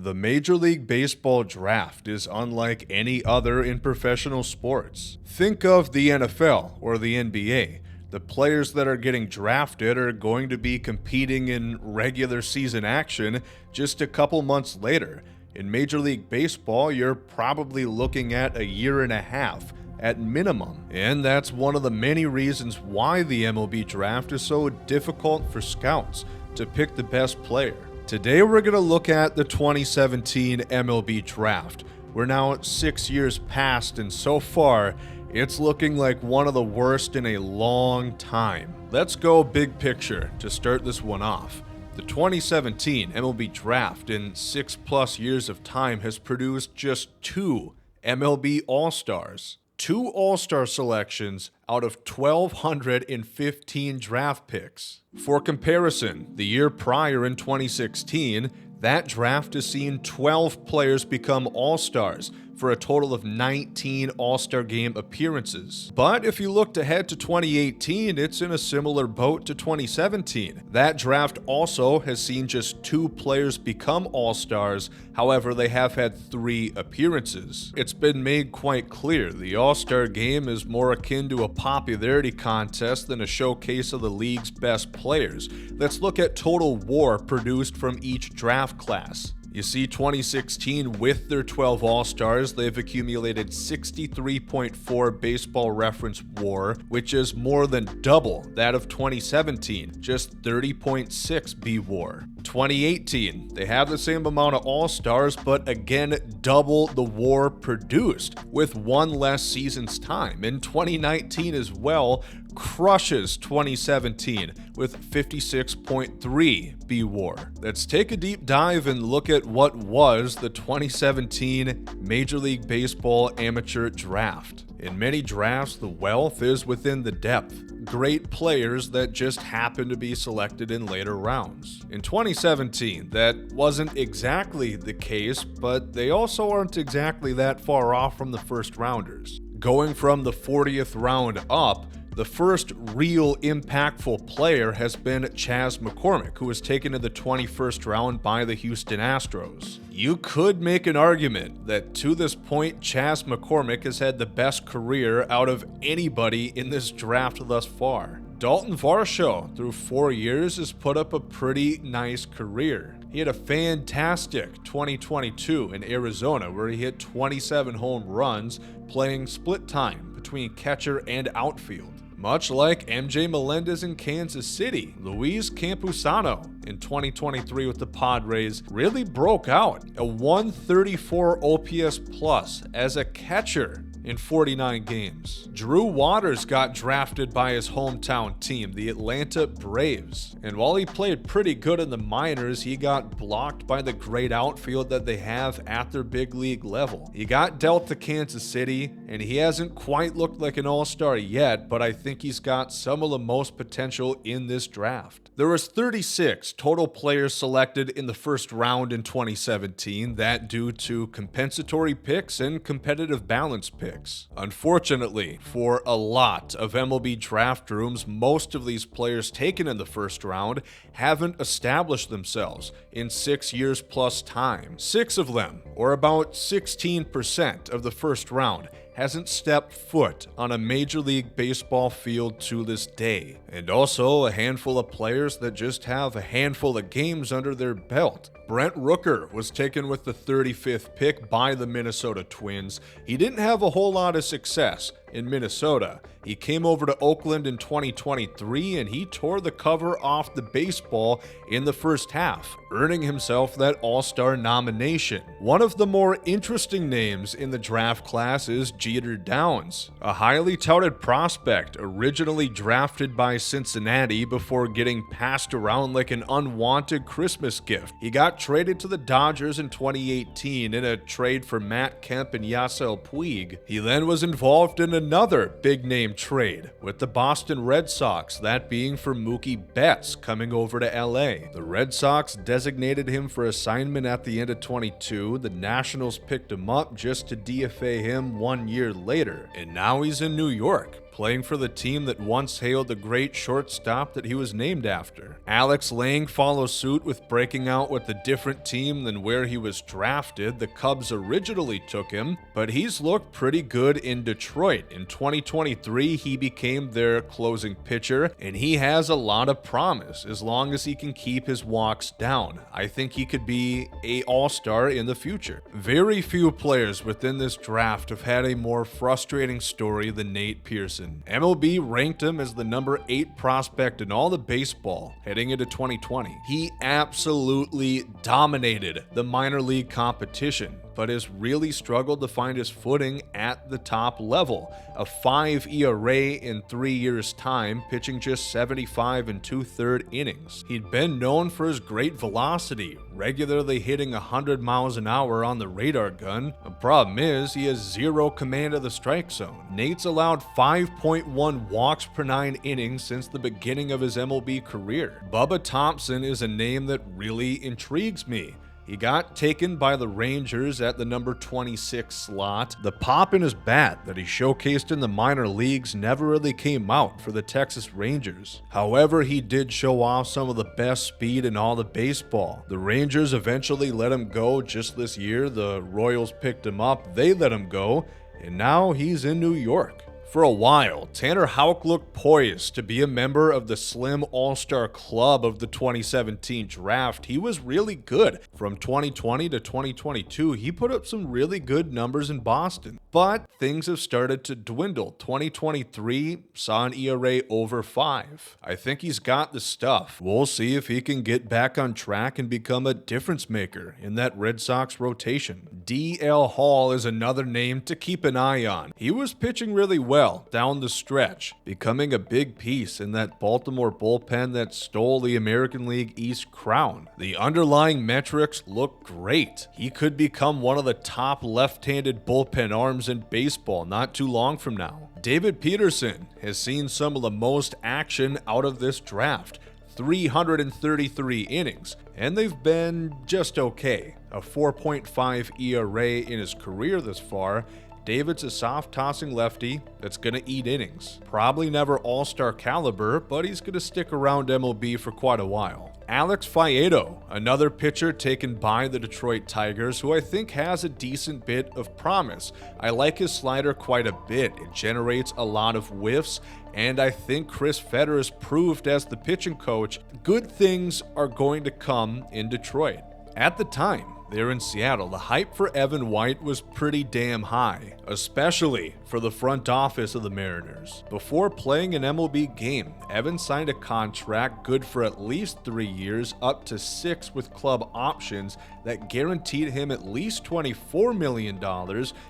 The Major League Baseball draft is unlike any other in professional sports. Think of the NFL or the NBA. The players that are getting drafted are going to be competing in regular season action just a couple months later. In Major League Baseball, you're probably looking at a year and a half at minimum. And that's one of the many reasons why the MLB draft is so difficult for scouts to pick the best player. Today we're going to look at the 2017 MLB Draft. We're now 6 years past, and so far, it's looking like one of the worst in a long time. Let's go big picture to start this one off. The 2017 MLB Draft in 6+ years of time has produced just 2 MLB All-Stars. 2 All-Star selections out of 1,215 draft picks. For comparison, the year prior in 2016, that draft has seen 12 players become All-Stars for a total of 19 All-Star Game appearances. But if you looked ahead to 2018, it's in a similar boat to 2017. That draft also has seen just 2 players become All-Stars, however they have had 3 appearances. It's been made quite clear the All-Star Game is more akin to a popularity contest than a showcase of the league's best players. Let's look at total WAR produced from each draft class. You see, 2016, with their 12 All-Stars, they've accumulated 63.4 Baseball Reference WAR, which is more than double that of 2017, just 30.6 B-WAR. 2018, they have the same amount of All-Stars, but again, double the WAR produced, with 1 less season's time. In 2019 as well, crushes 2017 with 56.3 B-WAR. Let's take a deep dive and look at what was the 2017 Major League Baseball Amateur Draft. In many drafts, the wealth is within the depth. Great players that just happen to be selected in later rounds. In 2017, that wasn't exactly the case, but they also aren't exactly that far off from the first rounders. Going from the 40th round up, the first real impactful player has been Chas McCormick, who was taken in the 21st round by the Houston Astros. You could make an argument that to this point, Chas McCormick has had the best career out of anybody in this draft thus far. Dalton Varsho, through 4 years, has put up a pretty nice career. He had a fantastic 2022 in Arizona where he hit 27 home runs, playing split time between catcher and outfield. Much like MJ Melendez in Kansas City, Luis Campusano in 2023 with the Padres really broke out, a 134 OPS plus as a catcher in 49 games. Drew Waters got drafted by his hometown team, the Atlanta Braves. And while he played pretty good in the minors, he got blocked by the great outfield that they have at their big league level. He got dealt to Kansas City, and he hasn't quite looked like an all-star yet, but I think he's got some of the most potential in this draft. There was 36 total players selected in the first round in 2017, that due to compensatory picks and competitive balance picks. Unfortunately, for a lot of MLB draft rooms, most of these players taken in the first round haven't established themselves in 6 years plus time. 6 of them, or about 16% of the first round, hasn't stepped foot on a Major League Baseball field to this day. And also a handful of players that just have a handful of games under their belt. Brent Rooker was taken with the 35th pick by the Minnesota Twins. He didn't have a whole lot of success in Minnesota. He came over to Oakland in 2023 and he tore the cover off the baseball in the first half, earning himself that All-Star nomination. One of the more interesting names in the draft class is Jeter Downs, a highly touted prospect originally drafted by Cincinnati before getting passed around like an unwanted Christmas gift. He got traded to the Dodgers in 2018 in a trade for Matt Kemp and Yasiel Puig. He then was involved in another big-name trade with the Boston Red Sox, that being for Mookie Betts coming over to LA. The Red Sox designated him for assignment at the end of 22. The Nationals picked him up just to DFA him 1 year later, and now he's in New York, playing for the team that once hailed the great shortstop that he was named after. Alex Lang follows suit with breaking out with a different team than where he was drafted. The Cubs originally took him, but he's looked pretty good in Detroit. In 2023, he became their closing pitcher, and he has a lot of promise as long as he can keep his walks down. I think he could be an all-star in the future. Very few players within this draft have had a more frustrating story than Nate Pearson. MLB ranked him as the number 8 prospect in all of baseball heading into 2020. He absolutely dominated the minor league competition, but has really struggled to find his footing at the top level. A 5 ERA in 3 years' time, pitching just 75 2/3 innings. He'd been known for his great velocity, regularly hitting 100 miles an hour on the radar gun. The problem is, he has zero command of the strike zone. Nate's allowed 5.1 walks per 9 innings since the beginning of his MLB career. Bubba Thompson is a name that really intrigues me. He got taken by the Rangers at the number 26 slot. The pop in his bat that he showcased in the minor leagues never really came out for the Texas Rangers. However, he did show off some of the best speed in all of baseball. The Rangers eventually let him go just this year. The Royals picked him up, they let him go, and now he's in New York. For a while, Tanner Houck looked poised to be a member of the Slim All-Star Club of the 2017 draft. He was really good. From 2020 to 2022, he put up some really good numbers in Boston. But things have started to dwindle. 2023 saw an ERA over 5. I think he's got the stuff. We'll see if he can get back on track and become a difference maker in that Red Sox rotation. DL Hall is another name to keep an eye on. He was pitching really well down the stretch, becoming a big piece in that Baltimore bullpen that stole the American League East crown. The underlying metrics look great. He could become one of the top left-handed bullpen arms in baseball not too long from now. David Peterson has seen some of the most action out of this draft. 333 innings, and they've been just okay. A 4.5 ERA in his career this far. David's a soft-tossing lefty that's going to eat innings. Probably never all-star caliber, but he's going to stick around MLB for quite a while. Alex Faedo, another pitcher taken by the Detroit Tigers, who I think has a decent bit of promise. I like his slider quite a bit. It generates a lot of whiffs, and I think Chris Fetter has proved as the pitching coach, good things are going to come in Detroit. At the time, there in Seattle, the hype for Evan White was pretty damn high, especially for the front office of the Mariners. Before playing an MLB game, Evan signed a contract good for at least 3 years, up to 6 with club options that guaranteed him at least $24 million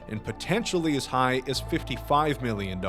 and potentially as high as $55 million.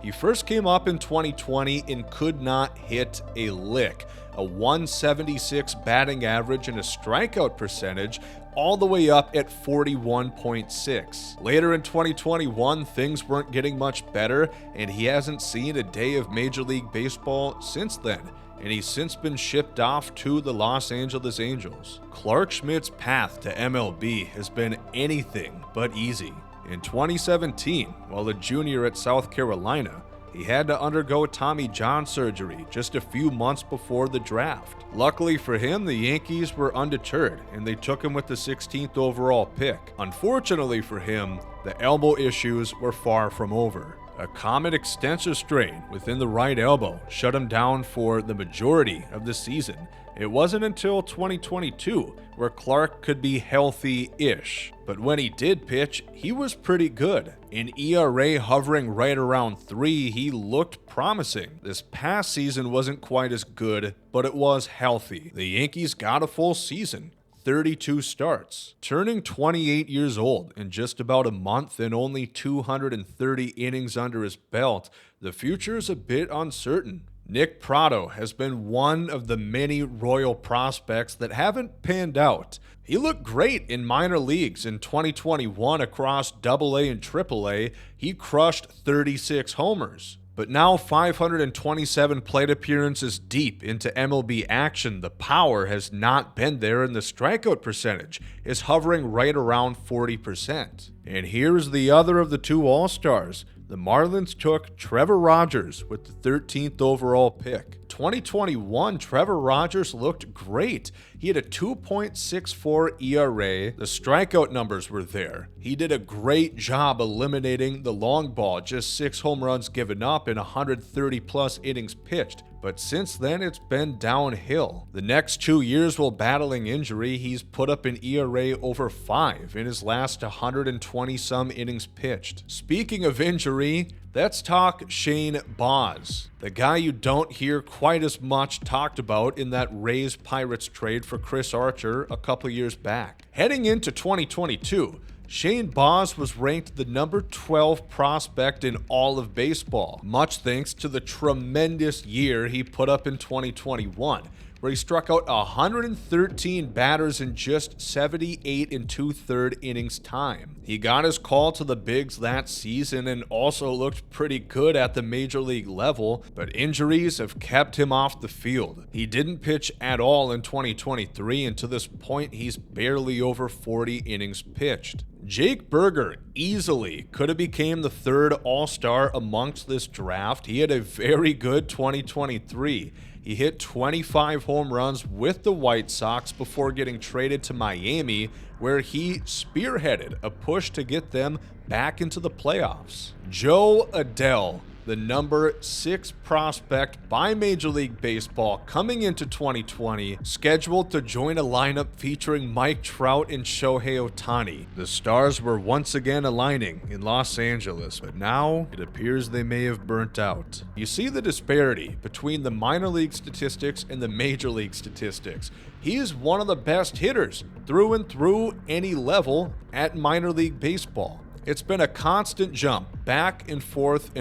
He first came up in 2020 and could not hit a lick. A 176 batting average and a strikeout percentage all the way up at 41.6. Later in 2021, things weren't getting much better, and he hasn't seen a day of Major League Baseball since then, and he's since been shipped off to the Los Angeles Angels. Clark Schmidt's path to MLB has been anything but easy. In 2017, while a junior at South Carolina, he had to undergo Tommy John surgery just a few months before the draft. Luckily for him, the Yankees were undeterred, and they took him with the 16th overall pick. Unfortunately for him, the elbow issues were far from over. A common extensor strain within the right elbow shut him down for the majority of the season. It wasn't until 2022 where Clark could be healthy-ish. But when he did pitch, he was pretty good. In ERA hovering right around 3, he looked promising. This past season wasn't quite as good, but it was healthy. The Yankees got a full season. 32 starts. Turning 28 years old in just about a month and only 230 innings under his belt, the future is a bit uncertain. Nick Pratto has been one of the many Royal prospects that haven't panned out. He looked great in minor leagues in 2021 across AA and AAA. He crushed 36 homers. But now 527 plate appearances deep into MLB action, the power has not been there and the strikeout percentage is hovering right around 40%. And here's the other of the two All-Stars, The Marlins took Trevor Rogers with the 13th overall pick. 2021, Trevor Rogers looked great. He had a 2.64 ERA. The strikeout numbers were there. He did a great job eliminating the long ball, just 6 home runs given up in 130 plus innings pitched. But since then, it's been downhill. The next 2 years while battling injury, he's put up an ERA over 5 in his last 120 some innings pitched. Speaking of injury, let's talk Shane Baz, the guy you don't hear quite as much talked about in that Rays-Pirates trade for Chris Archer a couple years back. Heading into 2022, Shane Baz was ranked the number 12 prospect in all of baseball, much thanks to the tremendous year he put up in 2021, where he struck out 113 batters in just 78 and 2/3 innings time. He got his call to the bigs that season and also looked pretty good at the major league level, but injuries have kept him off the field. He didn't pitch at all in 2023, and to this point he's barely over 40 innings pitched. Jake Burger easily could have became the third All-Star amongst this draft. He had a very good 2023. He hit 25 home runs with the White Sox before getting traded to Miami, where he spearheaded a push to get them back into the playoffs. Jo Adell, the number 6 prospect by Major League Baseball coming into 2020, scheduled to join a lineup featuring Mike Trout and Shohei Ohtani. The stars were once again aligning in Los Angeles, but now it appears they may have burnt out. You see the disparity between the minor league statistics and the major league statistics. He is one of the best hitters through and through any level at minor league baseball. It's been a constant jump back and forth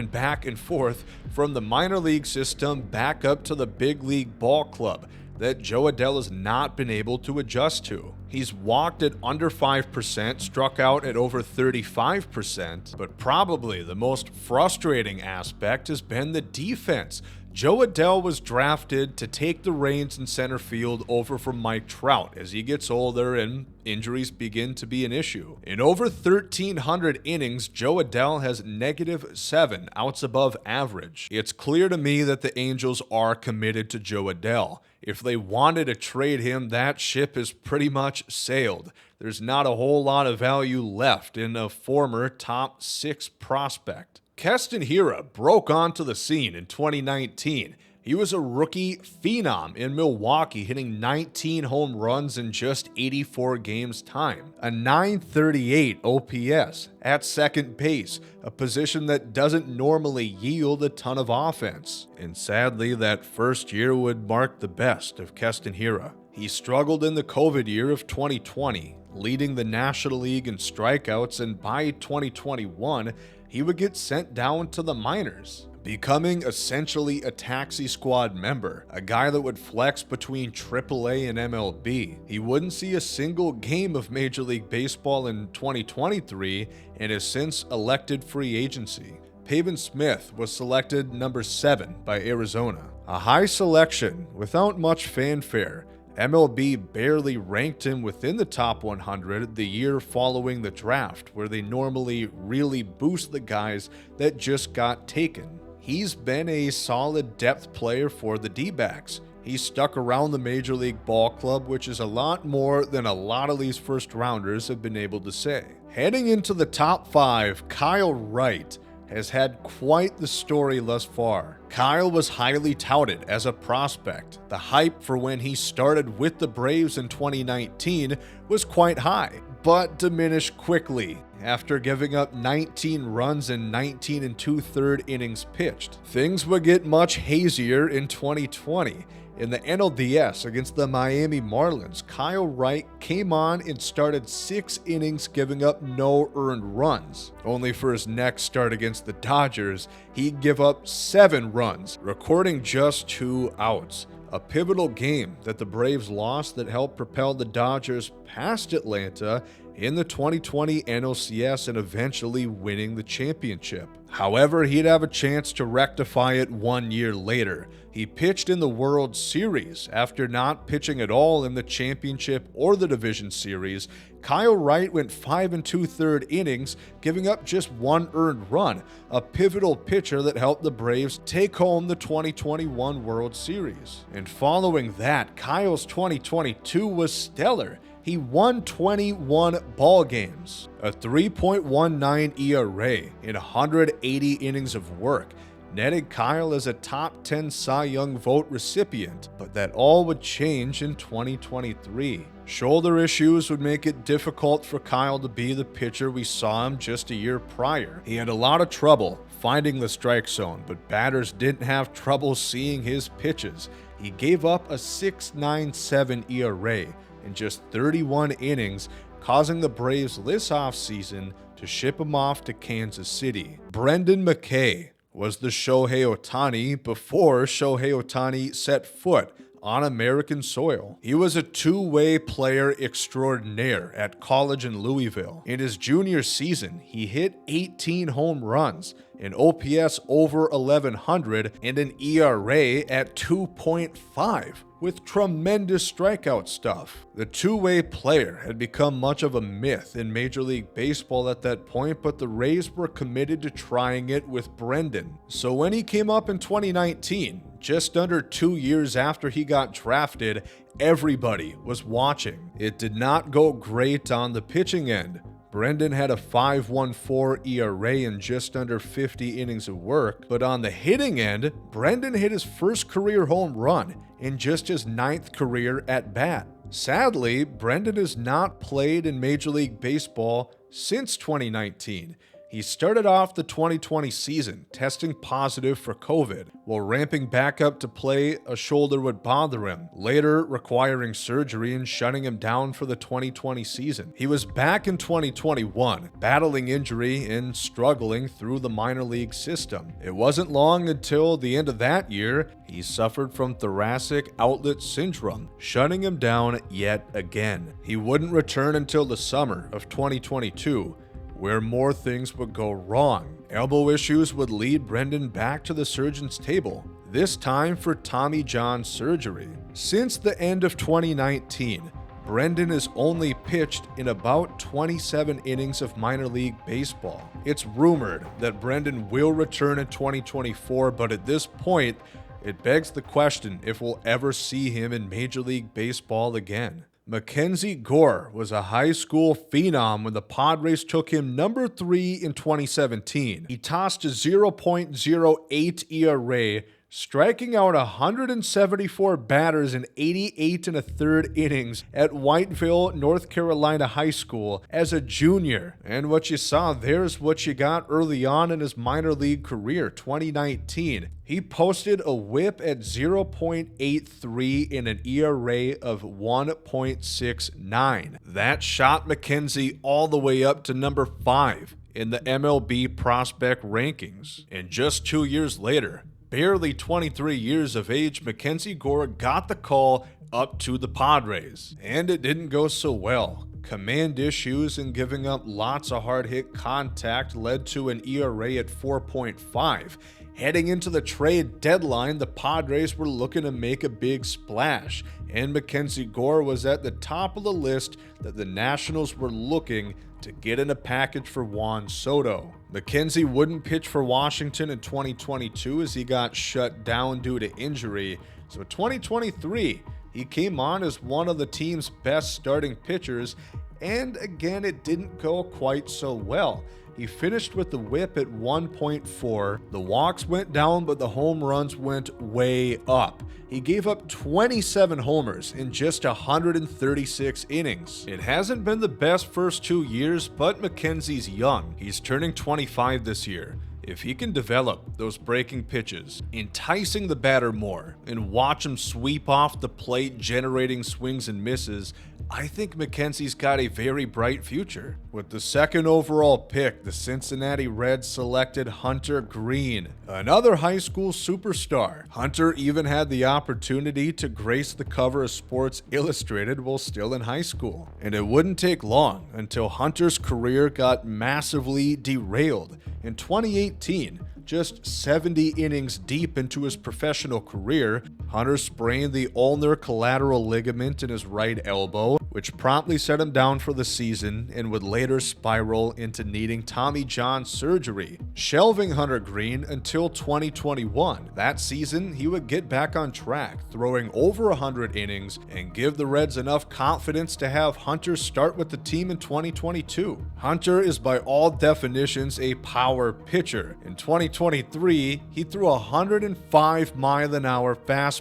from the minor league system back up to the big league ball club that Jo Adell has not been able to adjust to. He's walked at under 5%, struck out at over 35%, but probably the most frustrating aspect has been the defense. Jo Adell was drafted to take the reins in center field over from Mike Trout as he gets older and injuries begin to be an issue. In over 1,300 innings, Jo Adell has -7 outs above average. It's clear to me that the Angels are committed to Jo Adell. If they wanted to trade him, that ship has pretty much sailed. There's not a whole lot of value left in a former top 6 prospect. Keston Hiura broke onto the scene in 2019. He was a rookie phenom in Milwaukee, hitting 19 home runs in just 84 games time. A .938 OPS at second base, a position that doesn't normally yield a ton of offense. And sadly, that first year would mark the best of Keston Hiura. He struggled in the COVID year of 2020, leading the National League in strikeouts, and by 2021, he would get sent down to the minors, becoming essentially a taxi squad member, a guy that would flex between AAA and MLB. He wouldn't see a single game of Major League Baseball in 2023 and has since elected free agency. Pavin Smith was selected number 7 by Arizona. A high selection without much fanfare. MLB barely ranked him within the top 100 the year following the draft, where they normally really boost the guys that just got taken. He's been a solid depth player for the D-backs. He's stuck around the Major League Ball Club, which is a lot more than a lot of these first-rounders have been able to say. Heading into the top 5, Kyle Wright has had quite the story thus far. Kyle was highly touted as a prospect. The hype for when he started with the Braves in 2019 was quite high, but diminished quickly after giving up 19 runs in 19 and 2/3 innings pitched. Things would get much hazier in 2020. In the NLDS against the Miami Marlins, Kyle Wright came on and started 6 innings, giving up no earned runs. Only for his next start against the Dodgers, he'd give up 7 runs, recording just 2 outs. A pivotal game that the Braves lost that helped propel the Dodgers past Atlanta in the 2020 NLCS and eventually winning the championship. However, he'd have a chance to rectify it 1 year later. He pitched in the World Series after not pitching at all in the championship or the division series. Kyle Wright went 5 2/3 innings, giving up just 1 earned run, a pivotal pitcher that helped the Braves take home the 2021 World Series. And following that, Kyle's 2022 was stellar. He won 21 ball games, a 3.19 ERA in 180 innings of work, netted Kyle as a top 10 Cy Young vote recipient, but that all would change in 2023. Shoulder issues would make it difficult for Kyle to be the pitcher we saw him just a year prior. He had a lot of trouble finding the strike zone, but batters didn't have trouble seeing his pitches. He gave up a 6.97 ERA in just 31 innings, causing the Braves this offseason to ship him off to Kansas City. Brendan McKay was the Shohei Ohtani before Shohei Ohtani set foot on American soil. He was a two-way player extraordinaire at college in Louisville. In his junior season, he hit 18 home runs, an OPS over 1100, and an ERA at 2.5. with tremendous strikeout stuff. The two-way player had become much of a myth in Major League Baseball at that point, but the Rays were committed to trying it with Brendan. So when he came up in 2019, just under 2 years after he got drafted, everybody was watching. It did not go great on the pitching end. Brendan had a 5.14 ERA in just under 50 innings of work, but on the hitting end, Brendan hit his first career home run in just his 9th career at bat. Sadly, Brendan has not played in Major League Baseball since 2019. He started off the 2020 season testing positive for COVID. While ramping back up to play, a shoulder would bother him, later requiring surgery and shutting him down for the 2020 season. He was back in 2021, battling injury and struggling through the minor league system. It wasn't long until the end of that year, he suffered from thoracic outlet syndrome, shutting him down yet again. He wouldn't return until the summer of 2022, where more things would go wrong. Elbow issues would lead Brendan back to the surgeon's table, this time for Tommy John surgery. Since the end of 2019, Brendan has only pitched in about 27 innings of minor league baseball. It's rumored that Brendan will return in 2024, but at this point, it begs the question if we'll ever see him in Major League Baseball again. Mackenzie Gore was a high school phenom when the Padres took him number 3 in 2017. He tossed a 0.08 ERA, striking out 174 batters in 88 1/3 innings at Whiteville, North Carolina High School as a junior. And what you saw there is what you got early on in his minor league career, 2019. He posted a whip at 0.83 in an ERA of 1.69. That shot Mackenzie all the way up to number 5 in the MLB prospect rankings. And just 2 years later, barely 23 years of age, Mackenzie Gore got the call up to the Padres. And it didn't go so well. Command issues and giving up lots of hard-hit contact led to an ERA at 4.5. Heading into the trade deadline, the Padres were looking to make a big splash, and Mackenzie Gore was at the top of the list that the Nationals were looking to get in a package for Juan Soto. Mackenzie wouldn't pitch for Washington in 2022 as he got shut down due to injury, so 2023, he came on as one of the team's best starting pitchers, and again, it didn't go quite so well. He finished with the whip at 1.4. The walks went down, but the home runs went way up. He gave up 27 homers in just 136 innings. It hasn't been the best first 2 years, but Mackenzie's young. He's turning 25 this year. If he can develop those breaking pitches, enticing the batter more, and watch him sweep off the plate generating swings and misses, I think McKenzie's got a very bright future. With the second overall pick, the Cincinnati Reds selected Hunter Greene, another high school superstar. Hunter even had the opportunity to grace the cover of Sports Illustrated while still in high school. And it wouldn't take long until Hunter's career got massively derailed. In 2018, just 70 innings deep into his professional career, Hunter sprained the ulnar collateral ligament in his right elbow, which promptly set him down for the season and would later spiral into needing Tommy John surgery, shelving Hunter Greene until 2021. That season, he would get back on track, throwing over 100 innings and give the Reds enough confidence to have Hunter start with the team in 2022. Hunter is by all definitions a power pitcher. In 2023, he threw a 105-mile-an-hour fastball.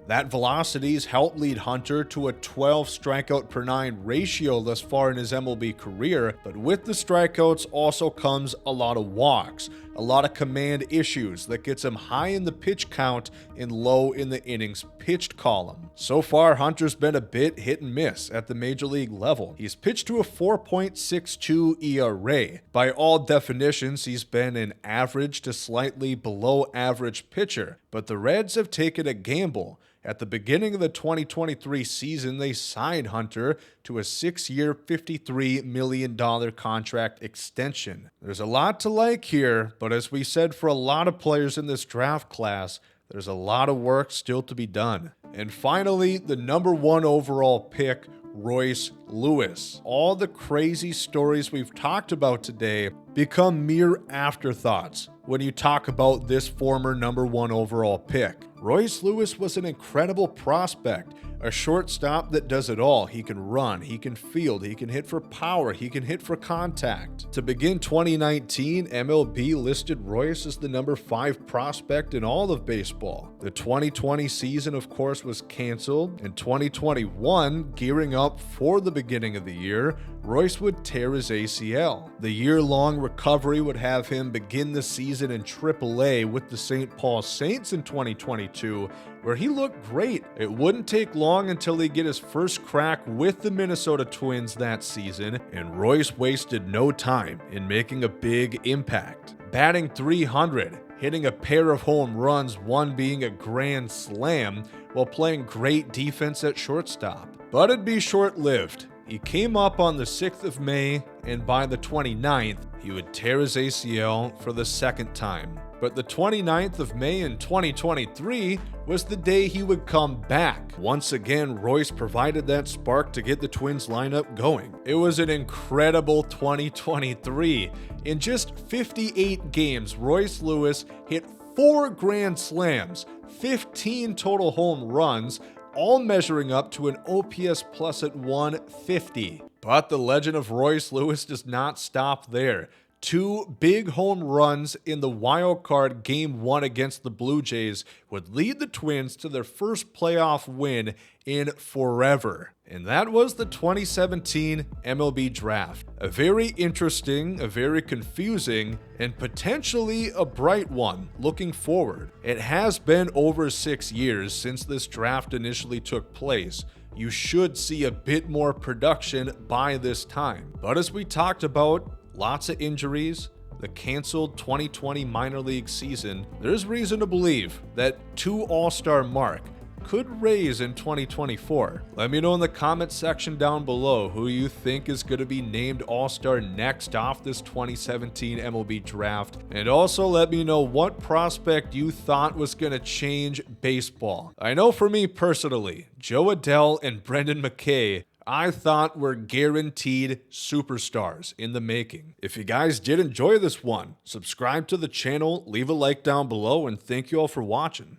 That velocity's helped lead Hunter to a 12 strikeout per 9 ratio thus far in his MLB career, but with the strikeouts also comes a lot of walks, a lot of command issues that gets him high in the pitch count and low in the innings pitched column. So far, Hunter's been a bit hit and miss at the major league level. He's pitched to a 4.62 ERA. By all definitions, he's been an average to slightly below average pitcher, but the Reds have taken a gamble. At the beginning of the 2023 season, they signed Hunter to a 6-year, $53 million contract extension. There's a lot to like here, but as we said for a lot of players in this draft class, there's a lot of work still to be done. And finally, the number 1 overall pick, Royce Lewis. All the crazy stories we've talked about today become mere afterthoughts when you talk about this former number 1 overall pick. Royce Lewis was an incredible prospect, a shortstop that does it all. He can run, he can field, he can hit for power, he can hit for contact. To begin 2019, MLB listed Royce as the number 5 prospect in all of baseball. The 2020 season, of course, was canceled. In 2021, gearing up for the beginning of the year, Royce would tear his ACL. The year-long recovery would have him begin the season in AAA with the St. Paul Saints in 2022, where he looked great. It wouldn't take long until he'd get his first crack with the Minnesota Twins that season, and Royce wasted no time in making a big impact. Batting .300, hitting a pair of home runs, one being a grand slam, while playing great defense at shortstop. But it'd be short-lived. He came up on the 6th of May, and by the 29th, he would tear his ACL for the second time. But the 29th of May in 2023 was the day he would come back. Once again, Royce provided that spark to get the Twins lineup going. It was an incredible 2023. In just 58 games, Royce Lewis hit 4 grand slams, 15 total home runs, all measuring up to an OPS plus at 150. But the legend of Royce Lewis does not stop there. 2 big home runs in the wild card Game 1 against the Blue Jays would lead the Twins to their first playoff win in forever. And that was the 2017 MLB Draft. A very interesting, a very confusing, and potentially a bright one looking forward. It has been over 6 years since this draft initially took place. You should see a bit more production by this time. But as we talked about, lots of injuries, the canceled 2020 minor league season, there's reason to believe that 2 All-Star mark could raise in 2024. Let me know in the comment section down below who you think is going to be named All-Star next off this 2017 MLB Draft. And also let me know what prospect you thought was going to change baseball. I know for me personally, Jo Adell and Brendan McKay, I thought were guaranteed superstars in the making. If you guys did enjoy this one, subscribe to the channel, leave a like down below, and thank you all for watching.